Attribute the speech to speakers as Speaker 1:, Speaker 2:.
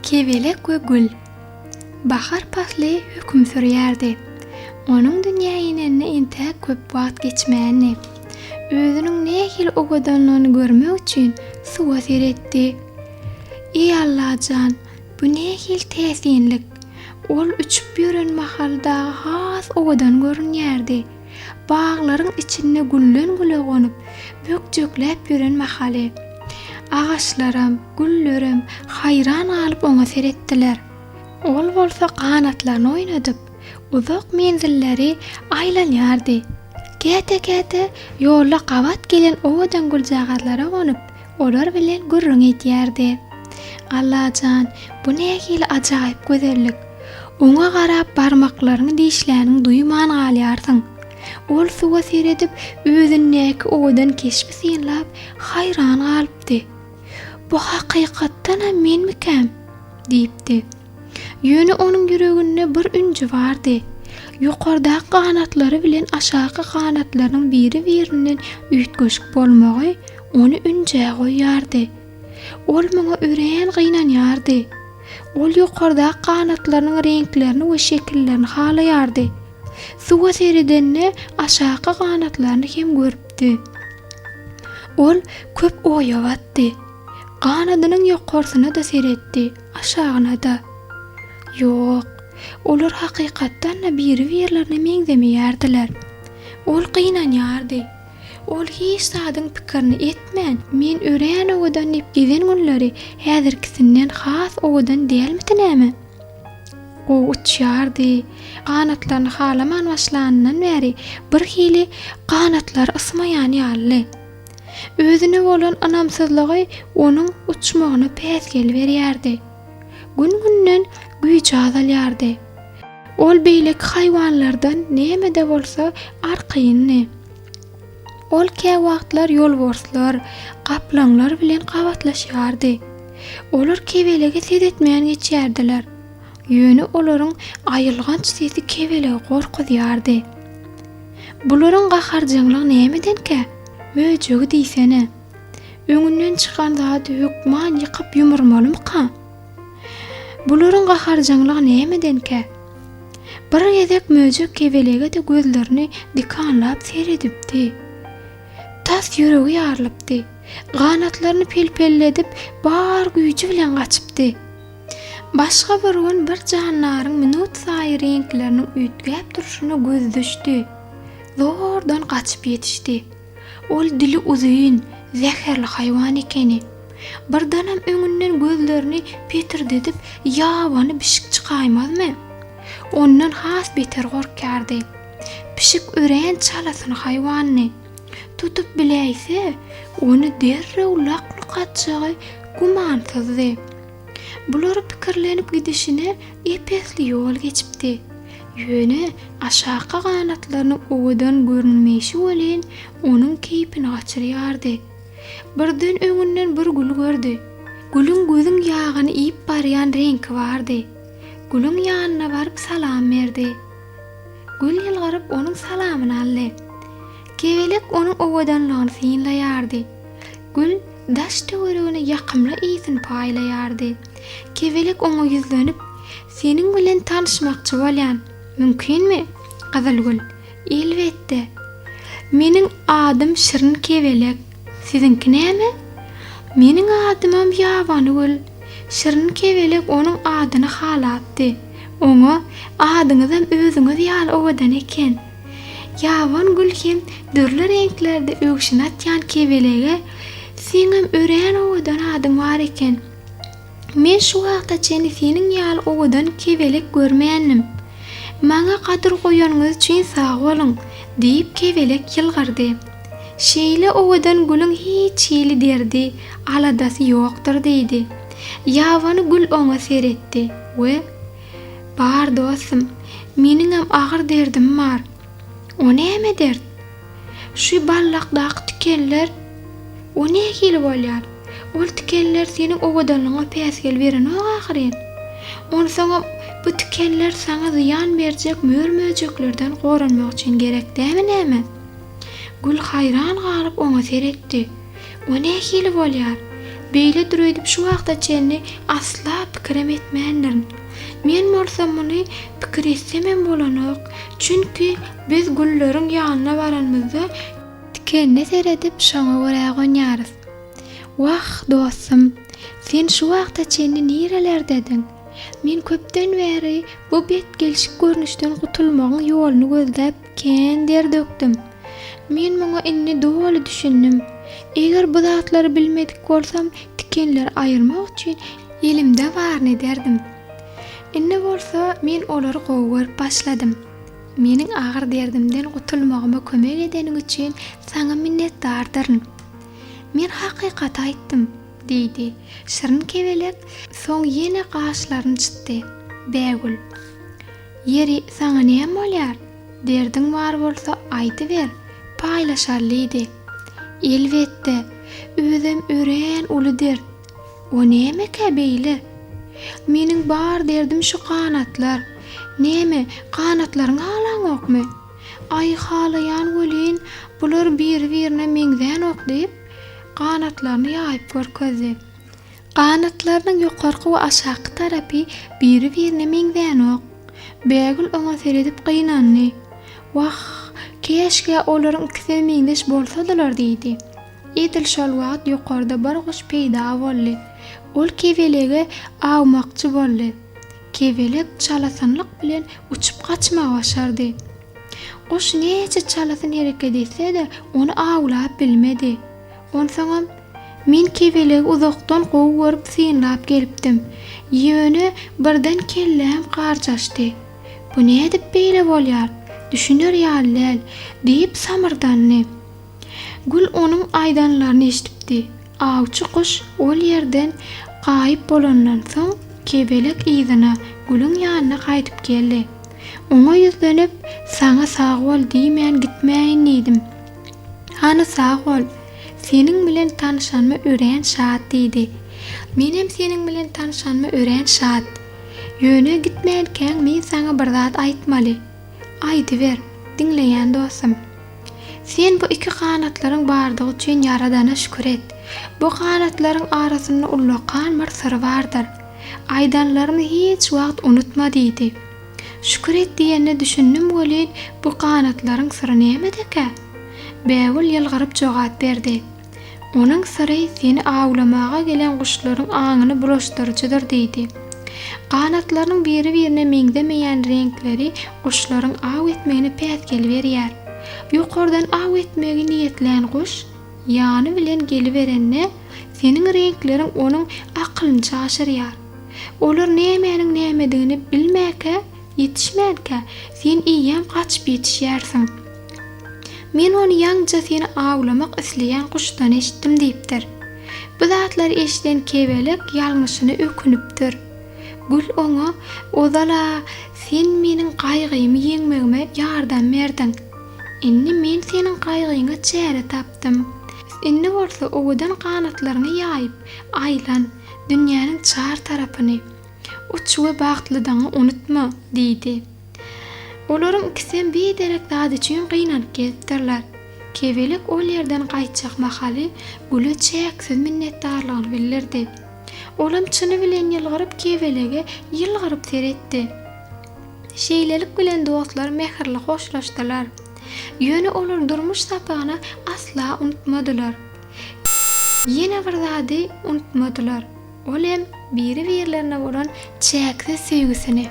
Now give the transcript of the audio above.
Speaker 1: Kevelek we gül. Bahar pasly hüküm sürýärdi. Onuň dünýäne intäk köp wagt geçmäni. Özüniň nähili ogadanlygyny görmek üçin suwa seretdi. Ey Allahjan, bu nähil täsinlik. Ol üçüp ýören mahalda has ogadan görünýärdi. Baglaryň içinde güllen güle gonyp, bökjekläp ýören mahaly. Ağaçlarym, güllerim hayran alyp oňa seretdiler. Ol bolsa kanatlaryny oynadyp, uzak menzilleri aýlanýardy. Käte-käte ýolda gawat gelen owadan güljagarlara gonyp, olar bilen gürrüň etýärdi. Allahjan, bu nähili ajaýyp gözellik. Oňa garap barmaklaryny dişläniň duýman galýarsyň. Ol suwa seredip, özündäki owadan keşpisiňlap hayran galypdy. Bu hakykatdan menmikem? diýipdi. Ýöne onuň ýüreginde bir ünji bardy. Ýokardaky kanatlary bilen aşaky kanatlarynyň biri-birinden üýtgeşik bolmagy ony ünje goýardy. Ol muňa ören gynanýardy. Ol ýokardaky kanatlarynyň renklerini we şekillerini halaýardy. Suwa seredenne aşaky kanatlaryny hem görüpdi. Ol köp oýawatdy. Kanadynyň ýokarsyna da seretdi, aşagyna da. Ýok, olar hakykatdan da biri-birilerine meňzemeýärdiler. Ol gynanýardy. Ol hiç sadyň pikirini etmän, men ören owadan ip gizen günleri häzirkisinden has owadan dälmitinämi? O uçýardy. Kanatlaryny halaman başlanyndan bäri bir hili kanatlary ysmaýan ýaly. Özüne bolan anamsyzlygy onuň uçmagyna päsgel berýärdi. Gün-günden güýje azalýardy. Ol beýlek haýwanlardan näme-de bolsa arkyny. Ol kä wagtlar ýolborslar, gaplanlar bilen gawatlaşýardy. Olar kebelege sedetmän geçýärdiler. Ýöne olaryň aýylganç sesi kebelege gorkudýardy. Bularyň gaharjyňlygy nämedenkä? Möjegi diýsene. Öňünden çykan zady hökman ýykyp ýumurmalymy-ka? Bularyň gaharjyňlygy nämedenkä? Bir gezek möjek kebelege de gözlerini dikanlap seredipdi. Tas ýüregi ýarlypdy. Ganatlaryny pelpelledip bar güýji bilen gaçypdy. Başga bir gün bir jannaryň minut saý renklerini üýtgäp durşuny göz düşdi. Zordan gaçyp ýetişdi. Ol dili uzun, zäherli haýwan ekeni. Birdanam öňünden gözlerini petirdedip ýabany bişik çykaýmazmy? Ondan has beter gorkardy. Pişik ören çalasyny haýwanyny tutup bileýse, ony derrew laqly gatjagy gumansızdy. Bular pikirlenip gidişine epesli ýol geçipdi. Ýöne aşaky kanatlaryny owadan görünmeýşi bilen onuň keýpini gaçyrýardy. Birden öňünden bir gül gördi. Gülüň gözüň ýagyny iýip barýan rengi bardy. Gülüň ýanyna baryp salam berdi. Gül ýylgyryp onuň salamyny aldy. Kebelek onuň owadanlygyny synlaýardy. Gül daş töweregine ýakymla iýsin paýlaýardy. Kebelek oňa ýüzlenip, "Seniň bilen tanışmakçy bolýan. Mümkinmi?" Gazalgül. "Elbetde. Meniň adym Şirin Kebelek. Sizinki näme?" "Meniň adymam Ýabany. Şirin Kebelek onuň adyny halapdy. Oňa adyňyzam özüňiz ýaly owadan eken. Ýaban gül hem dürli renklerde öňşin atýan kebelege seňem ören owadan adyň bar eken. Men şu wagta çeni seniň ýaly owadan kebelek görmeýändim. Maňa gadyr goýanyňyz üçin sag bolun" diýip kebelek ýylgyrdy. Şeýle owadan gülüň hiç hili derdi, aladasy ýokdur diýdi. Ýabany gül oňa seretdi we "Bar dostum, meniňem agyr derdim bar." "O näme dert?" "Şu ballakdaky tükeller, o nähili bolýar? Ol tükeller seniň owadanlygyňa päsgel beren agyryn. Ony saňa bu tükeller saňa ziýan berjek mörmöjeklerden goranmak üçin gerekdämi näme?" Gül hayran galyp oňa seretdi. "O nähili bolýar? beýle düreýdip şu wagta çenni asla pikirem etmändirin. Men bolsam muny pikir etsemem bolanok. Çünki biz gülleriň ýanyna baranmyzda tikenne seredip şoňa görä gonýarys. Wah dostum, sen şu wagta çenni nirelerdedin? Men köpden bäri bu bet gelişik görnüşden gutulmagyň ýoluny gözläp kän der dökdüm. Men muňa inni doly düşündim. Eger bu zatlary bilmedik bolsam, tikenleri ayırmak üçin elimde barny derdim. Inni bolsa men olary gowy başladym. Meniň agyr derdimden gutulmagyma kömek edeniň üçin saňa minnetdardyr. Men hakykat aýtdym, diýdi. Şirin kebelek soň ýene gaşlaryny çytdy. Bägül. Yeri saňa näme bolýar? Derdiň bar bolsa aýdyber. Paýlaşarlydy. Elbetde, özüm ören ulydyr. O näme käbeýli? Meniň bar derdim şu kanatlar. Näme, kanatlaryň halanokmy? Ay halayan welin, bular bir-birine meňden ok diýip, kanatlaryny ýaýyp görkezdi. Kanatlarynyň ýokarky we aşaky tarapy bir-birine meňden ok. Bägül oňa seredip gynandy. Wah, keşke olaryň ikisi meňdeş bolsadylar diýdi. Edil şol wagt ýokarda bir guş peýda boldy. Ol kebelege awmakçy boldy. Kebelek çalasanlyk bilen uçup kaçmagy başardy. Guş neçe çalasyn hereket etse-de onu awlap bilmedi. Onsoňam men kebelegi uzakdan gowy görüp synlap gelipdim. Ýöne birden kellem garjaşdy. Bu nädip beýle bolýar? Düşünür ýalyl diýip samyrdandy. Gül onuň aýdanlaryny eşitipdi. Awçy kuş ol ýerden gaýyp bolandan soň kebelek ýygyna Gülüň ýanyna gaýtyp geldi. Oňa ýüzlenip, "Saňa sag bol diýmän gitmäýin" diýdim. "Hany sag bol. Seniň bilen tanışanma ören şat" diýdi. "Menem seniň bilen tanışanma ören şat. Ýöne gitmälken men saňa bir zat aýtmaly. Aýdyber, diňleýän dostum. Sen bu iki kanatlaryň bardygy üçin Ýaradana şükür et. Bu kanatlaryň arasynda ullakan bir syr bardyr. Aýdanlaryny hiç wagt unutma" diýdi. "Şükür et" diýende düşündim welin, bu kanatlaryň syry nämedeke? Bägül ýylgyryp jogap berdi. "Onuň syry seni awlamaga gelen guşlaryň aňyny bulaşdyrjydyr" diýdi. "Kanatlaryň biri-birine meňdemeýän renkleri guşlaryň aw etmegini päsgel berýär. Ýokardan aw etmegi niýetlän guş, ýany bilen geliberenne seniň renkleriň onuň akylyny çaşyrýar. Olar nämenin nämedigini bilmäke, ýetişmäke, sen iýem gaçyp ýetişýärsiň. Men onu ýaňja seni awlamak isleýän guşdan eşitdim" diýipdir. Bu zatlar eşiten kebelek ýalňyşyny ökünüpdir. Gül oňa "Ozala, sen meniň gaýgymy ýeňmegime ýardam berdiň. Inni men seniň gaýgyňa çäre tapdym. Inni bolsa owadan kanatlaryny ýaýyp, aýlan dünýäniň çar tarapyny. Uç we bagtlydyňy unutma" diýdi. Olaryň ikisi bir derek zat üçin gynanyp gelipdirler. Kebelek ol ýerden gaýtjak mahaly Güle çäksiz minnetdarlygyny bildirdi. Olam çyny bilen ýylgyryp kebelege ýylgyryp seretdi. Şeýlelik bilen dostlar mehirli hoşlaşdylar. Ýöne olar durmuş sapagyny asla unutmadylar. Ýene bir zady unutmadylar. Olem biri-birlerine bolan çäksiz sevgisini.